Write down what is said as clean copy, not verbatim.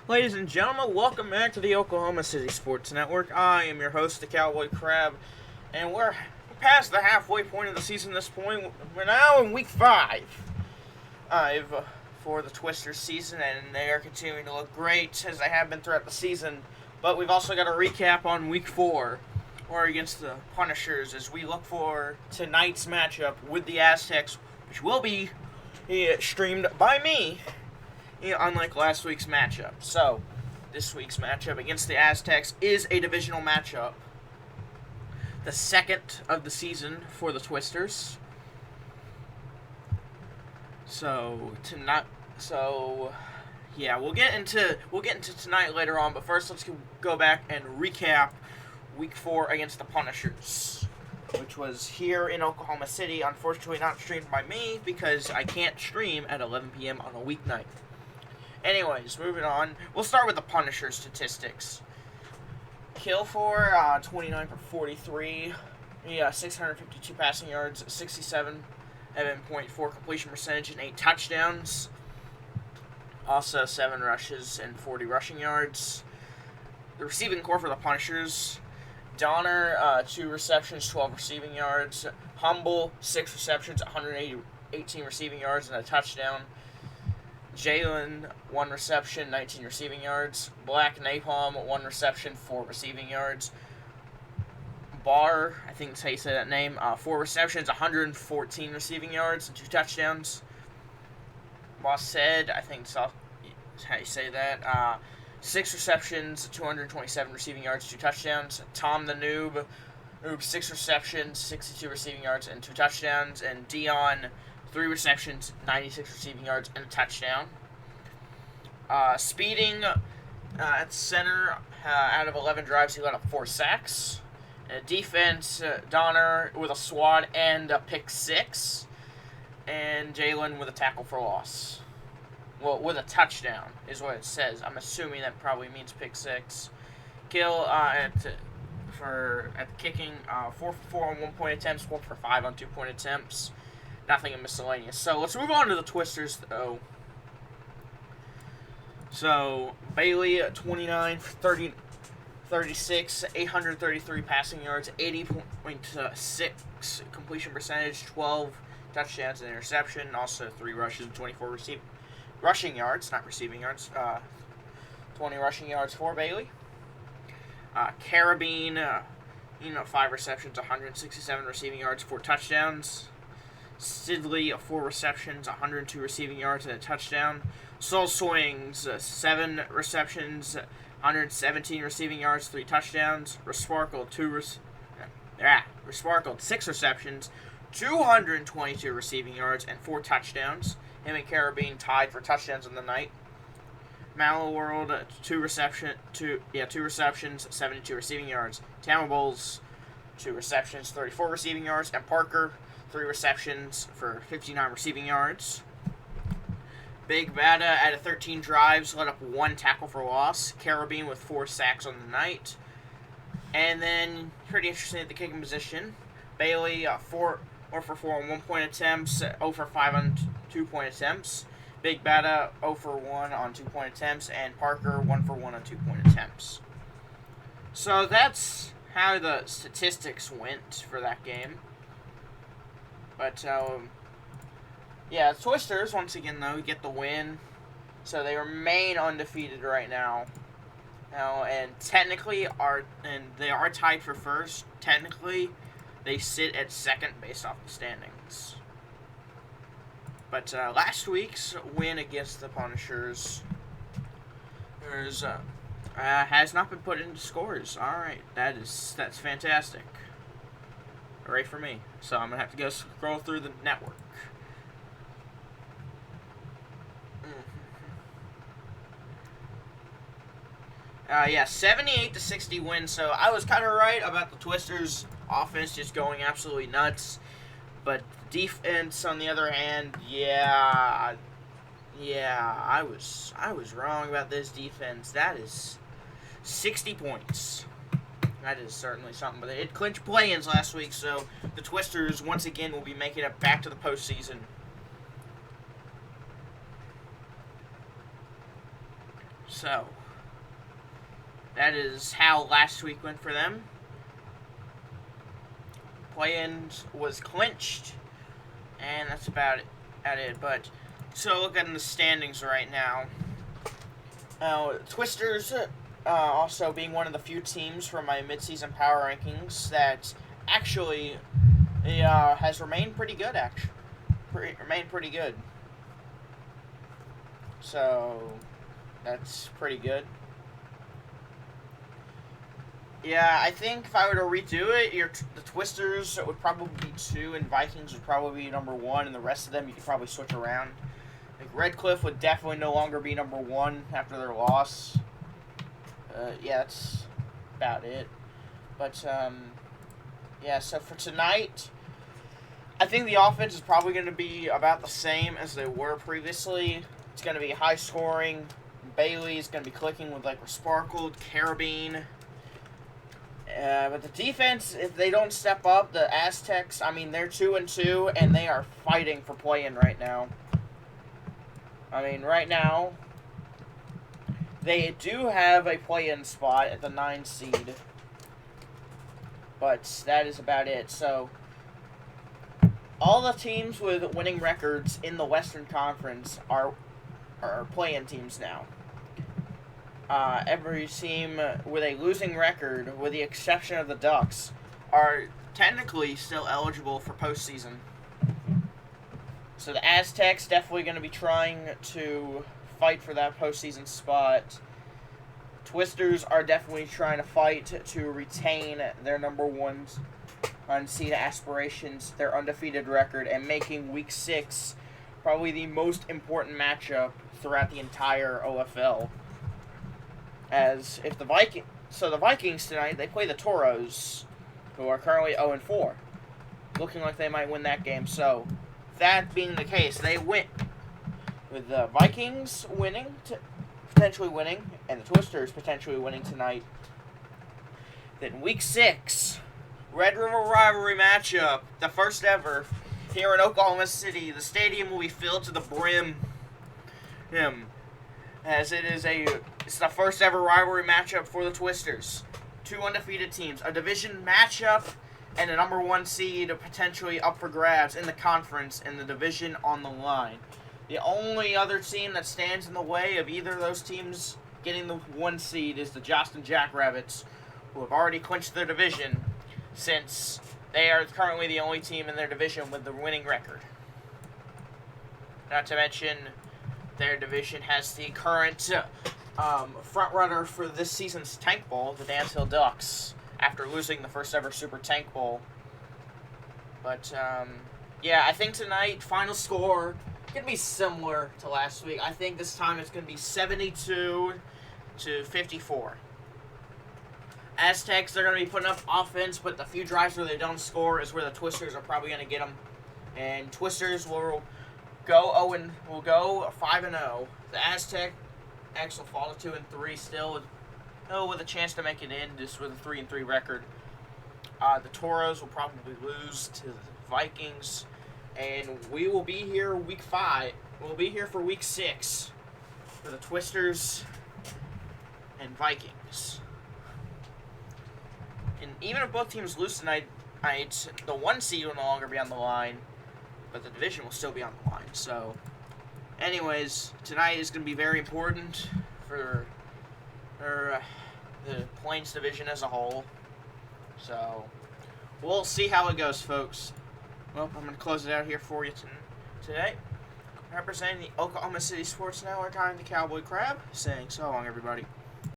Ladies and gentlemen, welcome back to the Oklahoma City Sports Network. I am your host, the Cowboy Crab, and we're past the halfway point of the season at this point. We're now in week 5 for the Twisters season, and they are continuing to look great as they have been throughout the season. But we've also got a recap on week 4. We're against the Punishers as we look for tonight's matchup with the Aztecs, which will be streamed by me. Unlike last week's matchup. So, this week's matchup against the Aztecs is a divisional matchup. The second of the season for the Twisters. We'll get into tonight later on, but first let's go back and recap week 4 against the Punishers, which was here in Oklahoma City. Unfortunately not streamed by me because I can't stream at 11 p.m. on a weeknight. Anyways, moving on. We'll start with the Punisher statistics. Kill for 29 for 43. 652 passing yards, 67.4 completion percentage, and 8 touchdowns. Also 7 rushes and 40 rushing yards. The receiving core for the Punishers: Donner, 2 receptions, 12 receiving yards. Humble, 6 receptions, 118 receiving yards, and a touchdown. Jalen, 1 reception, 19 receiving yards. Black Napalm, 1 reception, 4 receiving yards. Barr, I think that's how you say that name, 4 receptions, 114 receiving yards, and 2 touchdowns. Bossed, I think that's how you say that, 6 receptions, 227 receiving yards, 2 touchdowns. Tom the Noob, 6 receptions, 62 receiving yards, and 2 touchdowns. And Dion, 3 receptions, 96 receiving yards, and a touchdown. Speeding at center, out of 11 drives, he let up 4 sacks. Defense, Donner with a swat and a pick 6. And Jalen with a tackle for loss. Well, with a touchdown is what it says. I'm assuming that probably means pick 6. Kill at the kicking, 4 for 4 on 1-point attempts, 4 for 5 on 2-point attempts. Nothing in miscellaneous. So let's move on to the Twisters, though. So Bailey, 29 for 36, 833 passing yards, 80.6 completion percentage, 12 touchdowns and interception, also 3 rushes and 24 rushing yards, not receiving yards. 20 rushing yards for Bailey. Carabine, 5 receptions, 167 receiving yards, 4 touchdowns. Sidley, 4 receptions, 102 receiving yards, and a touchdown. Soul Swings, 7 receptions, 117 receiving yards, 3 touchdowns. Resparkled, 6 receptions, 222 receiving yards, and 4 touchdowns. Him and Carabine tied for touchdowns in the night. Malloworld, 2 receptions, 72 receiving yards. Tamables, 2 receptions, 34 receiving yards, and Parker, 3 receptions for 59 receiving yards. Big Bada out of 13 drives, let up 1 tackle for loss. Carabine with 4 sacks on the night. And then, pretty interesting at the kicking position, Bailey, 4 for 4 on 1-point attempts, 0 for 5 on 2-point attempts. Big Bada, 0 for 1 on 2-point attempts, and Parker, 1 for 1 on 2-point attempts. So that's how the statistics went for that game. But, the Twisters, once again, though, get the win. So they remain undefeated right now. And technically, they are tied for first. Technically, they sit at second based off the standings. But last week's win against the Punishers has not been put into scores. All right, that's fantastic. Hooray for me. So I'm going to have to go scroll through the network. 78-60 win. So I was kind of right about the Twisters' offense just going absolutely nuts. But defense, on the other hand, I was wrong about this defense. That is 60 points. That is certainly something. But it clinched play-ins last week, so the Twisters, once again, will be making it back to the postseason. So, that is how last week went for them. Play-in was clinched, and that's about it. But, so look at the standings right now. Twisters also being one of the few teams from my midseason power rankings that actually has remained pretty good, remained pretty good. So, that's pretty good. Yeah, I think if I were to redo it, the Twisters would probably be 2, and Vikings would probably be number 1, and the rest of them you could probably switch around. Like Redcliffe would definitely no longer be number 1 after their loss. Yeah, that's about it. But, yeah, so for tonight, I think the offense is probably going to be about the same as they were previously. It's going to be high scoring. Bailey's going to be clicking with, like, Sparkled, Carabine. But the defense, if they don't step up, the Aztecs, I mean, they're 2-2, and they are fighting for play-in right now. I mean, right now, they do have a play-in spot at the 9 seed. But that is about it. So, all the teams with winning records in the Western Conference are play-in teams now. Every team with a losing record, with the exception of the Ducks, are technically still eligible for postseason. So the Aztecs definitely going to be trying to fight for that postseason spot. Twisters are definitely trying to fight to retain their number 1 seed aspirations, their undefeated record, and making Week 6 probably the most important matchup throughout the entire OFL. As if the Vikings tonight, they play the Toros, who are currently 0-4, looking like they might win that game. So, that being the case, they win, with the Vikings potentially winning, and the Twisters potentially winning tonight. Then Week 6, Red River Rivalry matchup, the first ever here in Oklahoma City. The stadium will be filled to the brim. As it's the first ever rivalry matchup for the Twisters. 2 undefeated teams, a division matchup, and a number 1 seed potentially up for grabs in the conference, and the division on the line. The only other team that stands in the way of either of those teams getting the 1 seed is the Jostin Jackrabbits, who have already clinched their division, since they are currently the only team in their division with the winning record. Not to mention, their division has the current front-runner for this season's Tank Bowl, the Dance Hill Ducks, after losing the first ever Super Tank Bowl. But, yeah, I think tonight, final score, going to be similar to last week. I think this time it's going to be 72-54. Aztecs, they're going to be putting up offense, but the few drives where they don't score is where the Twisters are probably going to get them. And Twisters will go 5-0. The Aztecs will fall to 2-3 still, with a chance to make it in, just with a 3-3 record. The Toros will probably lose to the Vikings, and we will be here Week 5. We'll be here for Week 6 for the Twisters and Vikings. And even if both teams lose tonight, the 1 seed will no longer be on the line, but the division will still be on the line. So, anyways, tonight is going to be very important for the Plains division as a whole. So, we'll see how it goes, folks. Well, I'm going to close it out here for you today. Representing the Oklahoma City Sports Network, I'm the Cowboy Crab, saying so long, everybody.